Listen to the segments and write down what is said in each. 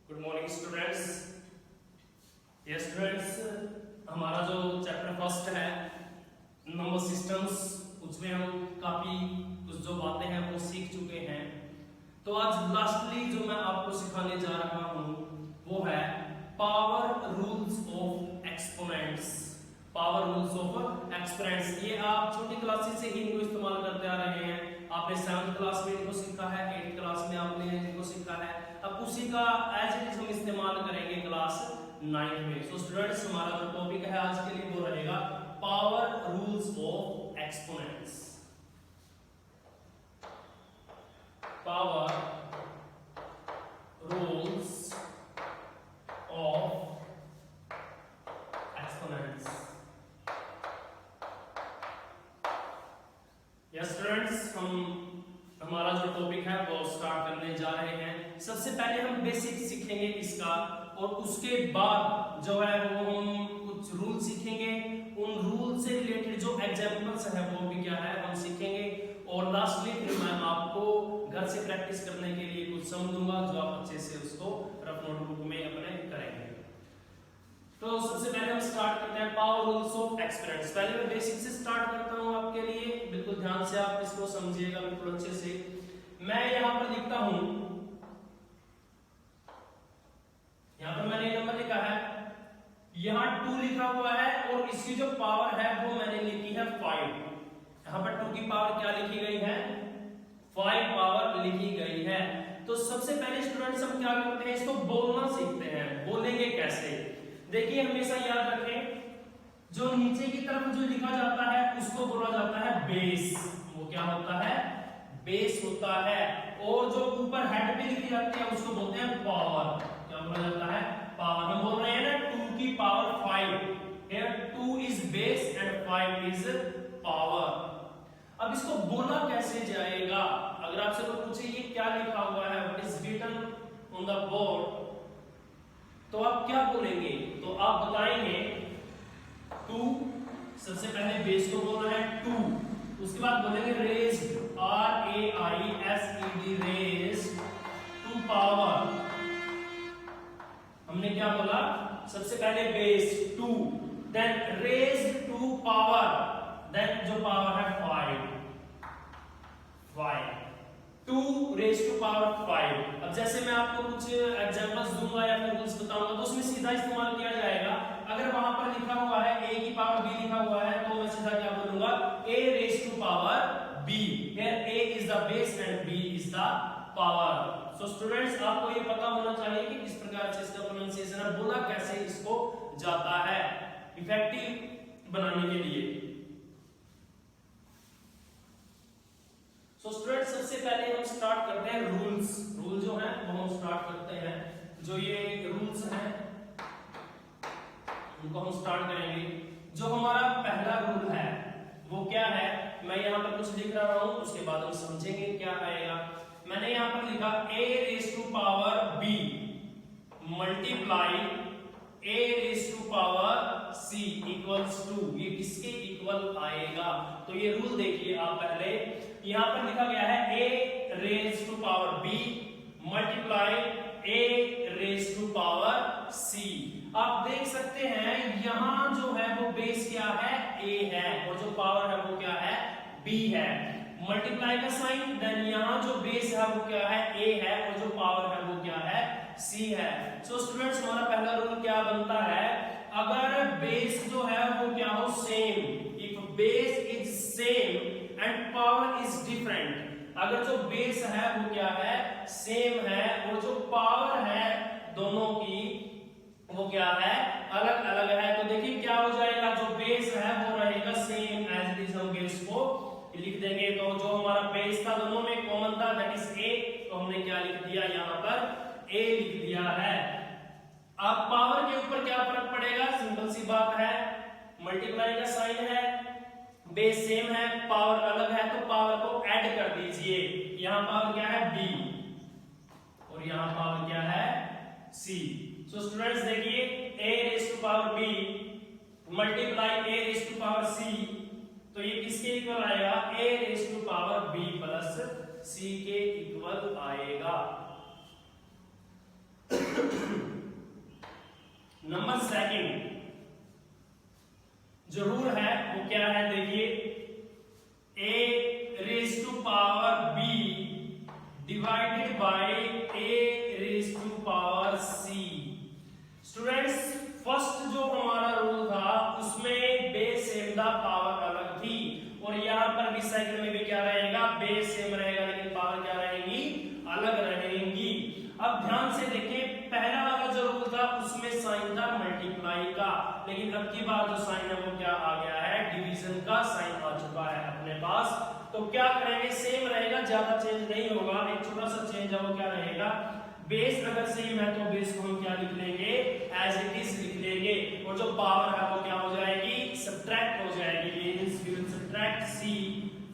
Good morning students. ये students हमारा जो चैप्टर फर्स्ट है नंबर सिस्टम्स, उसमें हम काफी कुछ जो बातें हैं वो सीख चुके हैं। तो आज लास्टली जो मैं आपको सिखाने जा रहा हूं वो है power rules of exponents. Power rules of exponents ये आप छोटी क्लासेस से ही इनको इस्तेमाल करते आ रहे हैं। आपने 7th क्लास में इनको सीखा है, 8th क्लास में आपने इनको सीखा है। अब उसी का एज इट इज हम इस्तेमाल करेंगे क्लास 9 में। सो स्टूडेंट्स हमारा जो टॉपिक है आज के लिए वो रहेगा power rules of exponents. Power rules of exponents. Yes students, हमारा जो टॉपिक है वो स्टार्ट करने जा रहे हैं। सबसे पहले हम बेसिक सीखेंगे इसका, और उसके बाद जो है वो हम कुछ रूल सीखेंगे। उन रूल से रिलेटेड जो एग्जांपल्स है वो भी क्या है हम सीखेंगे। और लास्टली फिर मैं आपको घर से प्रैक्टिस करने के लिए कुछ सम दूंगा जो आप अच्छे से उसको रफ नोटबुक में अपने करेंगे। तो सबसे पहले हम स्टार्ट करते हैं पावर रूल्स ऑफ एक्सपोनेंट्स। पहले मैं बेसिक से स्टार्ट करता हूं आपके लिए, बिल्कुल ध्यान से आप इसको समझिएगा बिल्कुल अच्छे से। मैं यहां पर लिखता हूं, यहां पर मैंने नंबर लिखा है, यहां 2 लिखा हुआ है और इसकी जो पावर है वो मैंने लिखी है 5। यहां पर 2 की पावर क्या लिखी गई है, 5 पावर लिखी गई है। तो सबसे पहले स्टूडेंट्स हम क्या करते हैं, इसको बोलना सीखते हैं। बोलेंगे कैसे, देखिए हमेशा याद रखें, जो नीचे की तरफ जो लिखा जाता है उसको बोला जाता है बेस। वो क्या होता है, बेस होता है। और जो ऊपर हेड पे लिखी जाती है उसको बोलते हैं पावर। क्या बोला जाता है, पावर। हम बोल रहे हैं ना 2 की power 5, here 2 is base and 5 is power। अब इसको बोला कैसे जाएगा, अगर आपसे कोई पूछे ये क्या लिखा हुआ है, what is written on the board, तो आप क्या बोलेंगे, तो आप बताएंगे 2, सबसे पहले बेस को बोलना है 2, उसके बाद बोलेंगे raised, RAISED, raised to power. हमने क्या बोला, सबसे पहले base 2, then raised to power, then जो पावर है 5, 2 रेज टू पावर 5। अब जैसे मैं आपको कुछ एग्जांपल्स दूंगा या फिर रूल्स बताऊंगा तो उसमें सीधा इस्तेमाल किया जाएगा। अगर वहां पर लिखा हुआ है a की पावर b लिखा हुआ है तो मैं सीधा क्या बोलूंगा, a raise to power b, here a is the base and b is the power। So students आपको ये पता होना चाहिए कि किस प्रकार से इसका प्रोनाउंसिएशन है, बोला कैसे इसको जाता है इफेक्टिव बनाने के लिए। स्टूडेंट सबसे पहले हम स्टार्ट करते हैं रूल्स। रूल जो है वो हम स्टार्ट करते हैं, जो ये रूल्स हैं उनको हम स्टार्ट करेंगे। जो हमारा पहला रूल है वो क्या है, मैं यहाँ पर कुछ लिख रहा हूं, उसके बाद हम समझेंगे क्या आएगा। मैंने यहाँ पर लिखा a raise to power b multiply a raise to power c equals to, ये किसके इक्वल आएगा। तो ये रूल देखिए आप पहले, यहां पर लिखा गया है a raise to power b multiply a raise to power c। आप देख सकते हैं यहां जो है वो बेस क्या है, a है, और जो पावर है वो क्या है, b है। मल्टीप्लाई का साइन, देन यहां जो बेस है वो क्या है, a है, और जो पावर है वो क्या है, c है। सो स्टूडेंट्स हमारा पहला रूल क्या बनता है, अगर बेस जो है वो क्या हो, same, if base is same and power is different, अगर जो बेस है वो क्या है, सेम है, और जो पावर है दोनों की वो क्या है, अलग अलग है। तो देखिए क्या हो जाएगा, जो बेस है वो रहेगा सेम एज इट इज, हम बेस को लिख देंगे। तो जो हमारा बेस था दोनों में कॉमन था, दैट इज a, तो हमने क्या लिख दिया, यहां पर a लिख दिया है। अब पावर के ऊपर क्या फर्क पड़ेगा, सिंपल सी बात है, मल्टीप्लाई का साइन है, बेस सेम है, पावर अलग है, तो पावर को ऐड कर दीजिए। यहां पावर क्या है, b, और यहां पावर क्या है, c। सो स्टूडेंट्स देखिए a raise to power b multiply a raise to power c, तो ये किसके इक्वल आएगा, a raise to power b plus c के इक्वल आएगा। नंबर सेकंड जो रूल है वो क्या है, देखिए a raise to power b divided by a raise to power c। Students first जो हमारा रूल था उसमें बेस सेम था, पावर अलग थी, और यहाँ पर भी साइकिल में भी क्या रहेगा, बेस सेम रहेगा लेकिन पावर क्या रहेगी, अलग रहेंगी। अब ध्यान से देखिए, पहला वाला जो रूल था उसमें साइन था मल्टीप्लाई का, लेकिन अब की बार जो साइन है वो क्या आ गया है, डिवीजन का साइन आ चुका है अपने पास। तो क्या करेंगे, सेम रहेगा, ज्यादा चेंज नहीं होगा, एक छोटा सा चेंज है वो क्या रहेगा, बेस अगर सेम है तो बेस को हम क्या लिख लेंगे, एज इट इज लिख लेंगे, और जो पावर है वो क्या हो जाएगी, सब्ट्रैक्ट हो जाएगी, means we will subtract c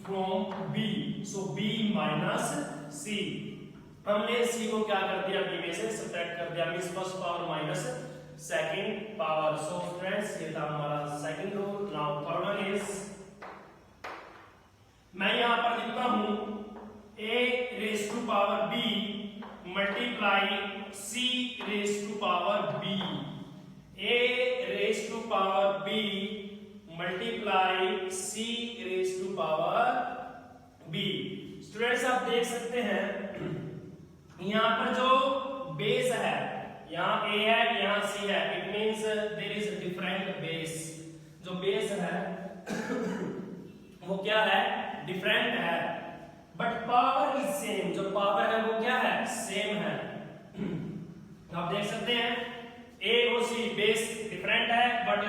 from b, so b minus c। हमने c को क्या कर दिया, b में से सब्ट्रैक्ट कर दिया, means first power minus second power. So friends ये था हमारा second rule. Now third one is, मैं यहां पर लिखता हूं a raise to power b multiply c raise to power b, a raise to power b multiply c raise to power b। Students आप देख सकते हैं यहां पर जो बेस है, यहाँ a है यहाँ c है, it means there is different base. जो बेस है वो क्या है, डिफरेंट है, बट पावर इज सेम, जो पावर है वो क्या है, सेम है। आप देख सकते हैं a और c बेस डिफरेंट है but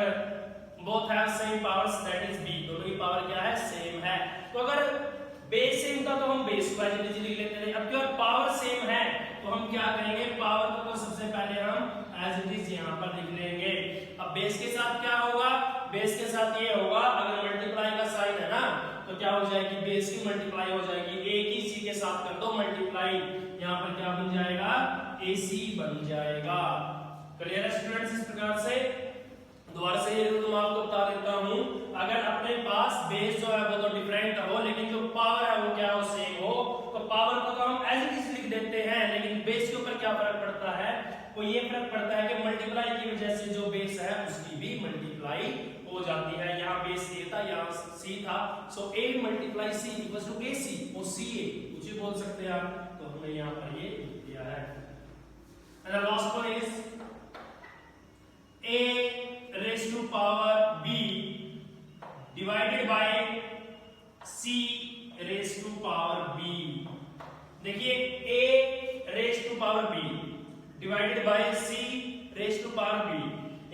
both have same powers, that is b, दोनों की पावर क्या है, सेम है। तो अगर बेस सेम था तो हम बेस को एज इट इज लिख लेते थे, अब क्या पावर सेम है तो हम क्या करेंगे, पावर को तो सबसे पहले हम एज इट इज यहां पर लिख लेंगे। अब बेस के साथ क्या होगा, बेस के साथ ये होगा, अगर मल्टीप्लाई का साइन है ना तो क्या हो जाएगी, बेस की मल्टीप्लाई हो जाएगी, a की c के साथ कर दो मल्टीप्लाई, यहाँ पर क्या बन जाएगा, ac बन जाएगा। क्लियर है स्टूडेंट्स? इस प्रकार से दोबारा से ये रूल मैं आपको बता देता हूं, अगर अपने पास बेस जो है वो तो डिफरेंट हो लेकिन जो पावर है वो क्या हो, सेम हो, तो पावर को तो हम एज इट इज लिख देते हैं, लेकिन बेस के ऊपर क्या फर्क पड़ता है, वो ये फर्क पड़ता है कि मल्टीप्लाई की वजह से जो बेस है उसकी भी मल्टीप्लाई हो जाती है। यहाँ बेस a था, यहाँ c था, so a multiply c equals to ac, और ca कुछ भी बोल सकते हैं आप, तो हमने यहाँ पर ये लिख दिया है। And the last one is a raise to power b divided by c raise to power b। देखिए a raise to power b divided by c raise to power b,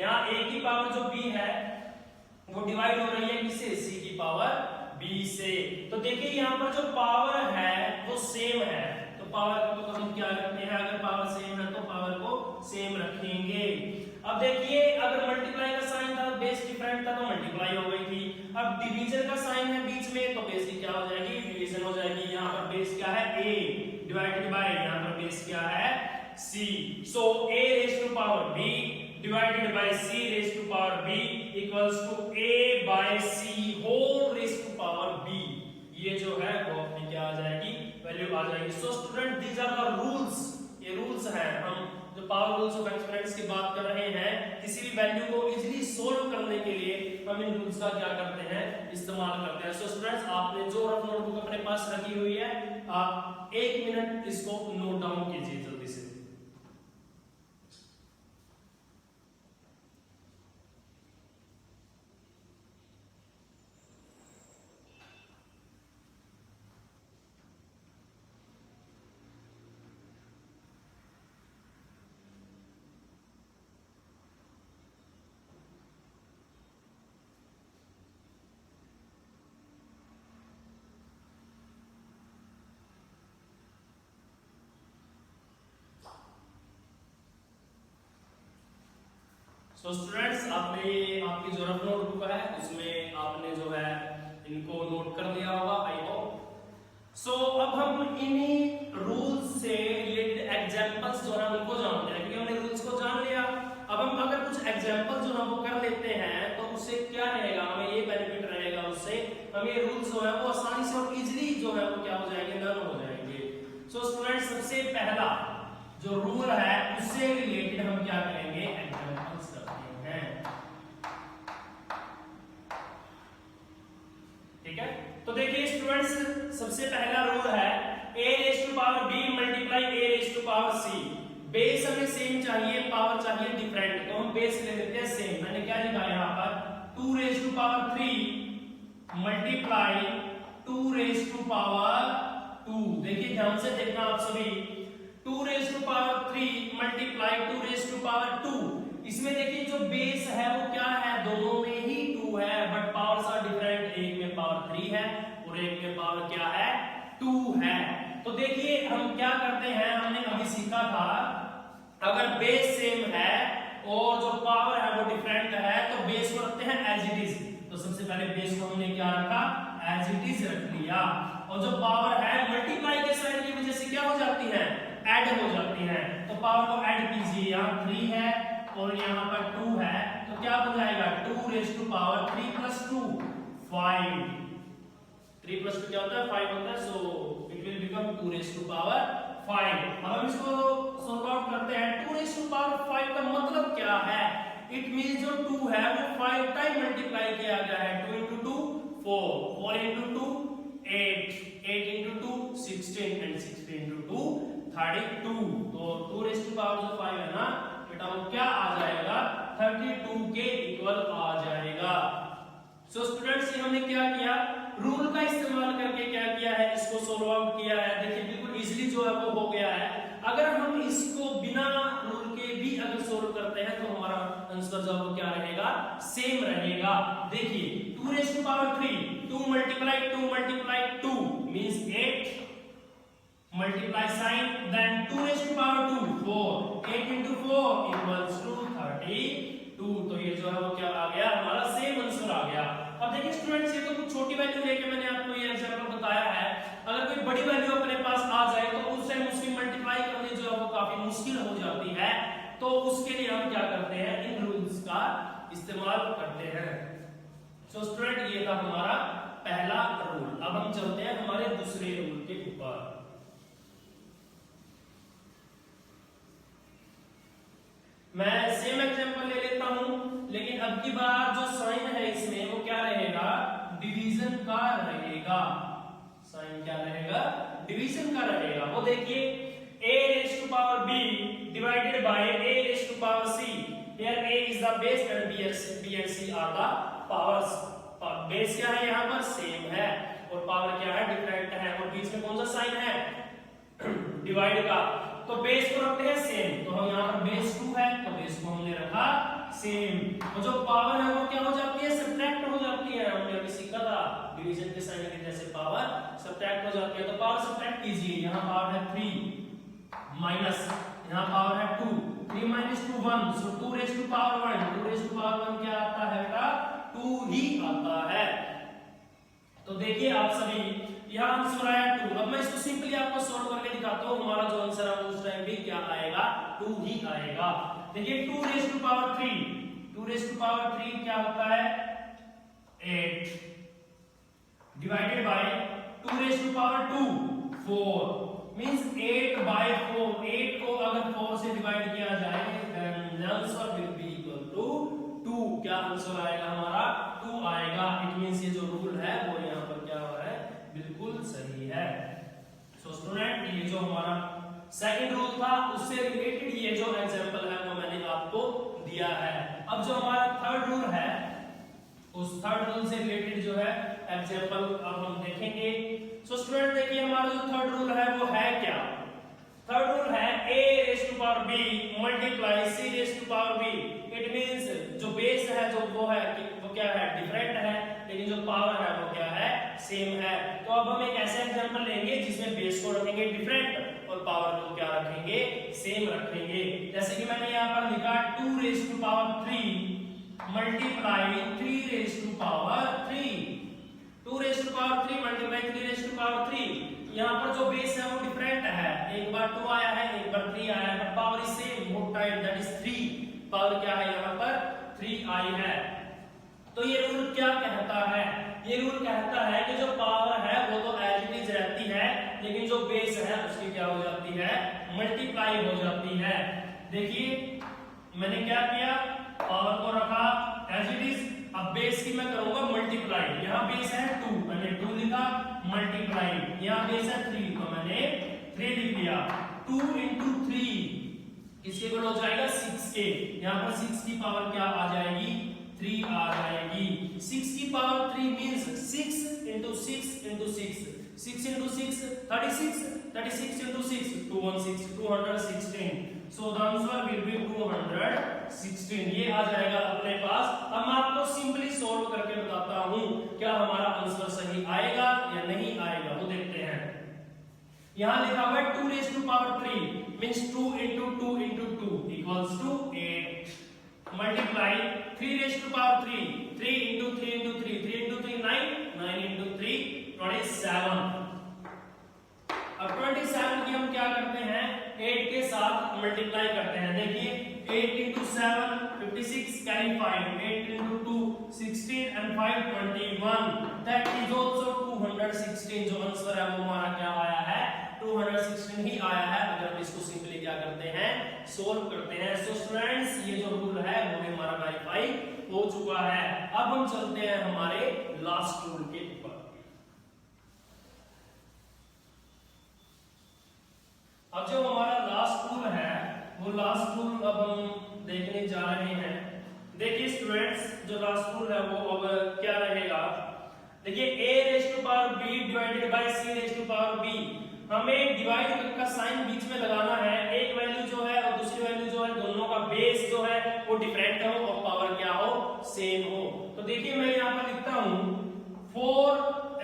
यहाँ a की पावर जो b है वो divide हो रही है किससे, c की पावर b से। तो देखिए यहाँ पर जो पावर है वो सेम है, तो पावर को तो हम क्या रखते हैं, अगर पावर सेम है तो पावर को सेम रखेंगे। अब देखिए अगर मल्टीप्लाई का साइन था, बेस डिफरेंट था तो मल्टीप्लाई हो गई थी, अब डिवीजन का साइन है बीच में तो बेस की क्या हो जाएगी, डिवीजन हो जाएगी। यहाँ पर बेस क्या है, a डिवाइडेड बाय, यहाँ पर बेस क्या है, c, so a raise to power b divided by c raise to power b equals to a by c whole raise to power b। ये जो है वो अपनी क्या आ जाएगी, वैल्यू आ जाएगी। So student these are the rules, ये रूल्स हैं, हम जो पावर रूल्स ऑफ एक्सपेरिमेंट्स की बात कर रहे हैं, किसी भी वैल्यू को इजीली सोल्व करने के लिए हम इन रूल्स का क्या करते हैं, इस्तेमाल करते हैं। सो स्टूडेंट्स आपने जो रफ नोटबुक अपने पास रखी हुई है, आप 1 मिनट इसको नोट डाउन कीजिए जल्दी से। सो स्टूडेंट्स आपने आपकी जो रफ नोटबुक है उसमें आपने जो है इनको नोट कर लिया होगा, आई होप। सो अब हम इन्हीं रूल्स से रिलेटेड एग्जांपल्स जो है उनको जानते हैं, क्योंकि हमने रूल्स को जान लिया। अब हम अगर कुछ एग्जांपल जो है वो कर लेते हैं तो उससे क्या रहेगा, हमें ये बेनिफिट रहेगा, उससे हम ये रूल्स जो है वो आसानी से और इजीली जो है वो क्या हो जाएंगे, लर्न हो जाएंगे। सो स्टूडेंट्स सबसे पहला जो रूल है उससे रिलेटेड हम क्या करेंगे, एग्जांपल्स करते हैं। ठीक है, तो देखिए स्टूडेंट्स, सबसे पहला रूल है a raise to power b multiply a raise to power c। Base हमें सेम चाहिए, पावर चाहिए डिफरेंट, तो हम बेस ले लेते हैं सेम। मैंने क्या लिखा है यहाँ पर, 2 रेज़ टू पावर 3 मल्टीप्लाई 2 रेज़ टू पावर 2। देखिए ध्यान से देखना आप सभी, 2 रेज़ टू पावर 3 मल्टीप्लाई 2 रेज़ टू पावर 2। इसमें देखिए जो बेस है वो क्या है, दोनों में ही 2 है, बट पावर्स आर डिफरेंट। एक में पावर 3 है और एक में पावर क्या है, 2 है। तो देखिए हम क्या करते हैं, हमने अभी सीखा था अगर बेस सेम है और जो पावर है वो डिफरेंट है तो बेस को रखते हैं एज इट इज। तो सबसे पहले बेस को हमने क्या रखा, एज इट इज रख लिया, और जो पावर है मल्टीप्लाई के साइन की वजह से क्या हो जाती है, ऐड हो जाती है। तो पावर को ऐड कीजिए, यहाँ 3 है और यहाँ पर 2 है, तो क्या बन जाएगा, 2 raise to power 3 plus 2 5। 3 plus 2 क्या होता है, 5 होता है, so it will become 2 raise to power 5। अब हम इसको सॉल्व आउट करते हैं। 2 रेज़ टू पावर 5 का मतलब क्या है, इट मींस जो 2 है वो 5 टाइम मल्टीप्लाई किया गया है। 2 into 2 4, 4 into 2 8, 8 into 2 16 and 16 into 2 32। तो 2 रेज़ टू पावर जो 5 है ना बेटा वो क्या आ जाएगा, 32 के इक्वल आ जाएगा। सो स्टूडेंट्स ये हमने क्या किया, रूल का इस्तेमाल करके क्या किया है, इसको सोल्व आउट किया है। देखिए बिल्कुल इजीली जो है वो हो गया है। अगर हम इसको बिना रूल के भी अगर सोल्व करते हैं तो हमारा आंसर जो है क्या रहेगा, सेम रहेगा। देखिए 2 raise to power 3, 2 multiply 2 means 8 multiply sign, then 2 raise to power 2 4, 8 into 4 equals to 32। तो ये जो है वो क्या आ गया, हमारा सेम आंसर आ गया। अब देखिए स्टूडेंट्स, ये तो कुछ छोटी वैल्यू लेके मैंने आपको ये एग्जांपल बताया है। अगर कोई बड़ी वैल्यू अपने पास आ जाए तो उस टाइम उसकी मल्टीप्लाई करनी जो है वो काफी मुश्किल हो जाती है। तो उसके लिए हम क्या करते हैं, इन रूल्स का इस्तेमाल करते हैं। सो स्टूडेंट ये था हमारा पहला रूल। अब हम चलते हैं हमारे दूसरे रूल के ऊपर। मैं सेम एग्जांपल ले लेता हूं, लेकिन अब की बार जो साइन है इसमें वो क्या रहेगा, डिवीजन का रहेगा। साइन क्या रहेगा, डिवीजन का रहेगा। वो देखिए a raise to power b divided by a raise to power c। Here a is the base and b and c are the powers. Base क्या है यहाँ पर, सेम है, और पावर क्या है, डिफरेंट है, और बीच में कौन सा साइन है, डिवाइड का। तो बेस को रखते हैं सेम, तो हम यहाँ पर बेस 2 है तो बेस को हमने रखा सेम, और जो पावर है वो क्या हो जाती है, सब्ट्रैक्ट हो जाती है। हमने अभी सीखा था डिवीजन के साइन के जैसे पावर सब्ट्रैक्ट हो जाती है। तो पावर सब्ट्रैक्ट कीजिए, यहाँ पावर है 3 माइनस यहाँ पावर है 2, 3 minus 2 1, so 2 raise to power 1, 2 raise to power 1 क्या आता है बेटा, 2 ही आता है। तो देखिए आप सभी यहाँ आंसर आया 2। अब मैं इसको सिंपली आपको सॉल्व करके दिखाता हूँ, हमारा जो आंसर है उस टाइम भी क्या आएगा, 2 ही आएगा। देखिए 2 raise to power 3, 2 raise to power 3 क्या होता है, 8 divided by 2 raise to power 2 4 means 8 by 4। 8 को अगर 4 से डिवाइड किया जाए then answer will be equal to 2। क्या आंसर आएगा हमारा, 2 आएगा। इट मींस ये जो रूल है वो यहाँ पर क्या हो रहा है, बिल्कुल सही है। सो स्टूडेंट ये जो हमारा सेकंड रूल था उससे रिलेटेड ये जो एग्जांपल है वो मैंने आपको दिया है। अब जो हमारा थर्ड रूल है उस थर्ड रूल से रिलेटेड जो है एग्जांपल अब हम देखेंगे। सो स्टूडेंट देखिए हमारा जो थर्ड रूल है वो है क्या, थर्ड रूल है a raise to power b multiply c raise to power b। It means जो बेस है जो वो है वो क्या है, डिफरेंट है, लेकिन जो पावर है वो क्या है, सेम है। तो अब हम एक ऐसे एग्जांपल लेंगे जिसमें बेस को रखेंगे डिफरेंट और पावर को क्या रखेंगे, सेम रखेंगे। जैसे कि मैंने यहाँ पर लिखा 2 रेज़ टू पावर 3 मल्टीप्लाई 3 raise to power 3। 2 raise to power 3 मल्टीप्लाई 3 रेज़ टू पावर 3। यहाँ पर जो बेस है वो डिफरेंट है, एक बार 2 आया है एक बार 3 आया है, but power is same, mode type that is 3। Power क्या है यहाँ पर, 3 आई है। तो ये रूल क्या कहता है, ये रूल कहता है कि जो पावर है वो तो एज इट इज रहती है, लेकिन जो बेस है उसकी क्या हो जाती है, मल्टीप्लाई हो जाती है। देखिए मैंने क्या किया, पावर को रखा एज इट इज, अब बेस की मैं करूंगा मल्टीप्लाई। यहाँ बेस है 2, मैंने 2 लिखा, मल्टीप्लाई यहाँ बेस है 3 तो मैंने 3 लिख लिया। 2 into 3 किसके इक्वल हो जाएगा, 6 के। यहाँ पर 6 की पावर क्या आ जाएगी, 3 आ जाएगी। 6 की power 3 means 6 into 6 into 6, 6 into 6 36, 36 into 6 216, 216। So the answer will be 216। ये आ जाएगा अपने पास। अब मैं आपको सिंपली सॉल्व करके बताता हूं क्या हमारा आंसर सही आएगा या नहीं आएगा, वो देखते हैं। यहां लिखा हुआ है 2 raised to power 3 means 2 into 2 into 2 equals to 8, multiply 3 raised to power 3, 3 into 3 into 3, 3 into 3 9, 9 into 3 27। अब 27 की हम क्या करते हैं, 8 के साथ मल्टीप्लाई करते हैं। देखिए 8 into 7 56, carry 5, 8 into 2 16 and 5 21, that is also 216। जो आंसर है वो हमारा क्या आया है, 216 ही आया है। अगर हम इसको सिंपली क्या करते हैं, सोल्व करते हैं। सो स्टूडेंट्स ये जो रूल है वो भी हमारा वेरीफाई हो चुका है। अब हम चलते हैं हमारे लास्ट रूल के ऊपर। अब जो हमारा लास्ट रूल है वो लास्ट रूल अब हम देखने जा रहे हैं। देखिए स्टूडेंट्स जो लास्ट रूल है वो अब क्या रहेगा, देखिए a raised to power b divided by c raised to power b। हमें डिवाइड का साइन बीच में लगाना है। एक वैल्यू जो है और दूसरी वैल्यू जो है, दोनों का बेस जो है वो डिफरेंट हो और पावर क्या हो, सेम हो। तो देखिए मैं यहाँ पर लिखता हूँ 4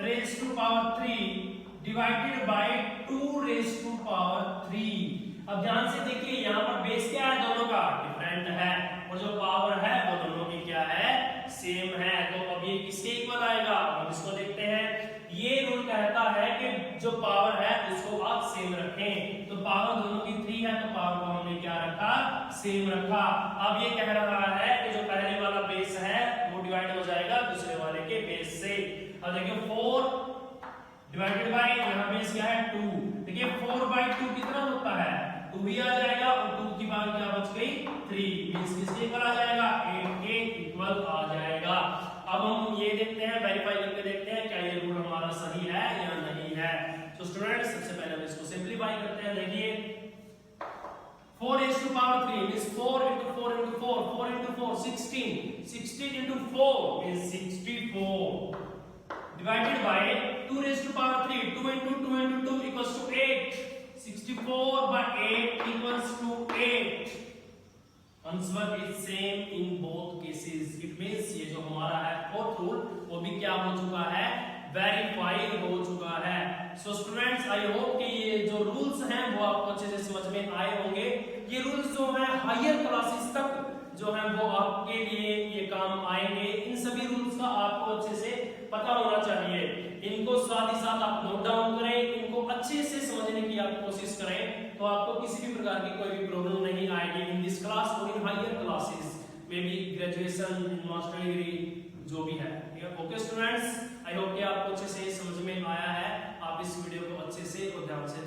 raised to power 3 divided by 2 raised to power 3। अब ध्यान से देखिए यहाँ पर बेस क्या है, दोनों का डिफरेंट है, और जो पावर है वो दोनों की क्या है, सेम है। तो अब ये किसके इक्वल आएगा, हम इसको देखते हैं। ये रूल कहता है कि जो पावर है उसको आप सेम रखें। तो पावर दोनों की 3 है तो पावर को हमने क्या रखा, सेम रखा। अब ये कह रहा है कि जो पहले वाला बेस है वो डिवाइड हो जाएगा दूसरे वाले के बेस से। अब देखिए 4 डिवाइडेड बाय, यहाँ बेस क्या है 2। देखिए 4/2 कितना होता है, 2 भी आ जाएगा और 2 की पावर क्या बच गई, 3 मींस किसके इक्वल आ जाएगा, 8 के इक्वल आ जाएगा। अब हम ये देखते हैं, वेरीफाई करके देखते हैं क्या ये रूल हमारा सही है या नहीं है। तो स्टूडेंट्स सबसे पहले हम इसको सिंपलीफाई करते हैं। देखिए 4 raised to power 3 means 4 into 4 into 4, 4 into 4 16, 16 into 4 is 64 divided by 2 raised to power 3, 2 into 2 into 2 equals to 8, 64 by 8 equals to 8। Answer is same in both cases. It means ये जो हमारा है फोर्थ रूल वो भी क्या हो चुका है, वेरीफाइड हो चुका है। सो स्टूडेंट्स आई होप कि ये जो रूल्स हैं वो आपको अच्छे से समझ में आए होंगे। ये रूल्स जो है हायर क्लासेस तक जो है वो आपके लिए ये काम आएंगे। इन सभी रूल्स का आपको अच्छे से पता होना चाहिए। इनको साथ ही साथ आप नोट डाउन करें, इनको अच्छे से समझने की आप कोशिश करें, तो आपको किसी भी प्रकार की कोई भी प्रॉब्लम नहीं आएगी इन दिस क्लास और इन हायर क्लासेस में भी, ग्रेजुएशन, मास्टर डिग्री जो भी है। ठीक है, ओके स्टूडेंट्स, आई होप कि आपको अच्छे से समझ में आया है। आप इस वीडियो को अच्छे से और ध्यान से